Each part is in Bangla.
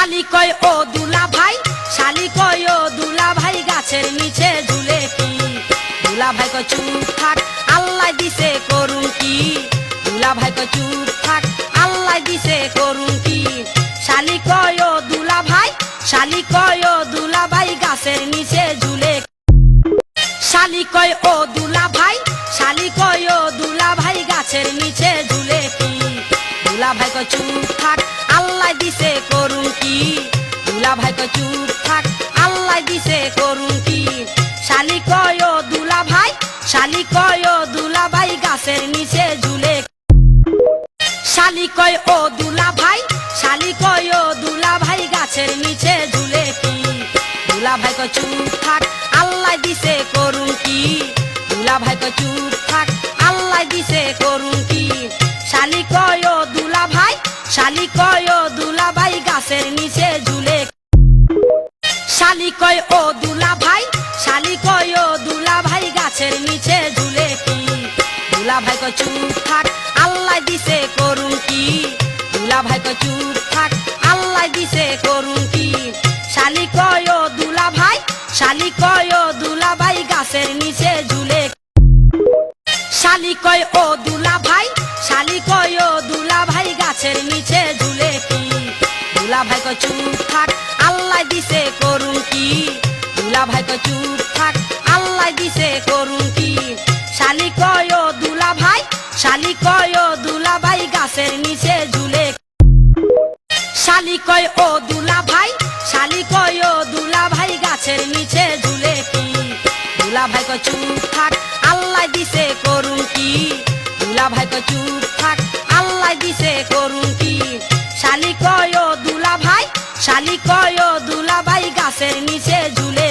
শালি কয় ও দুলা ভাই, শালি কয় ও দুলা ভাই, গাছের নিচে ঝুলে কি? দুলা ভাই কয় চুপ থাক, আল্লাহ দিছে করুন কি? দুলা ভাই কয় চুপ থাক, আল্লাহ দিছে করুন কি? শালি কয় ও দুলা ভাই, শালি কয় ও দুলা ভাই, গাছের নিচে ঝুলে। শালি কয় ও দুলা ভাই, শালি কয় ও দুলা ভাই, গাছের নিচে ঝুলে কি? দুলা ভাই কয় চুপ থাক, আল্লাহ দিছে করুন কি? দুলা ভাই কয় চুপ থাক, আল্লাহ দিছে করুন কি? শালি কয় ও দুলা ভাই, শালি কয় ও দুলা ভাই, গাছের নিচে ঝুলে। শালি কয় ও দুলা ভাই, শালি কয় ও দুলা ভাই, গাছের নিচে ঝুলে কি? দুলা ভাই কয় চুপ থাক, আল্লাহ দিছে করুন কি? দুলা ভাই কয় চুপ থাক, আল্লাহ দিছে করুন কি? শালি কয় ও দুলা ভাই, শালি কয় ও দুলা ভাই, গাছের নিচে ঝুলে। শালি কয় ও দুলা ভাই, শালি কয় ও দুলা ভাই, গাছের নিচে ঝুলে কি? দুলা ভাই কয় চুপ থাক, আল্লাহ দিছে করুন কি? দুলা ভাই কয় চুপ থাক, আল্লাহ দিছে করুন কি? শালি কয় ও দুলা ভাই, শালি কয় ও দুলা ভাই, গাছের নিচে ঝুলে। শালি কয় ও দুলা ভাই, শালি কয় ও দুলা ভাই, গাছের নিচে ঝুলে কি? দুলা ভাই কয় চুপ থাক, আল্লাহ দিছে করুন কি? দুলা ভাই কয় চুপ থাক, আল্লাহ দিছে করুন কি? শালি কয় ও দুলা ভাই, শালি কয় ও দুলা ভাই, গাছের নিচে ঝুলে। শালি কয় ও দুলা ভাই, শালি কয় ও দুলা ভাই, গাছের নিচে ঝুলে কি? দুলা ভাই কয় চুপ থাক, আল্লাহ দিছে করুন কি? দুলা ভাই কয় চুপ থাক, আল্লাহ দিছে করুন কি? শালি কয় ও দুলা ভাই, শালি কয় ও দুলা ভাই, গাছের নিচে ঝুলে।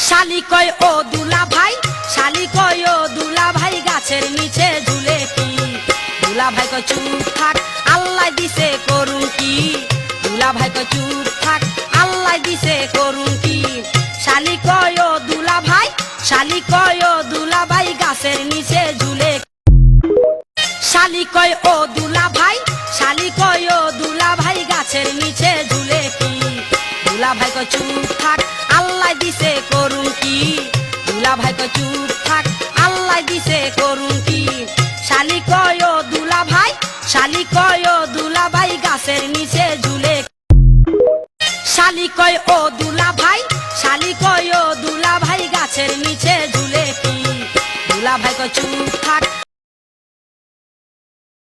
শালি কয় ও দুলা ভাই, শালি কয় ও দুলা ভাই, গাছের নিচে ঝুলে কি? দুলা ভাই কয় চুপ থাক, আল্লাহ দিছে করুন কি? দুলা ভাই কয় চুপ থাক, আল্লাহ দিছে করুন কি? শালি কয় ও দুলা ভাই, শালি কয় ও দুলা ভাই, গাছের নিচে ঝুলে। শালি কয় ও দুলা ভাই, শালি কয় ও দুলা ভাই, গাছের নিচে ঝুলে কি? দুলা ভাই কয় চুপ থাক, আল্লাহ দিছে করুন কি? দুলা ভাই কয় চুপ থাক, আল্লাহ দিছে করুন কি? শালি কয় ও দুলা ভাই, শালি কয় ও দুলা ভাই, গাছের নিচে ঝুলে। শালি কয় ও দুলা ভাই,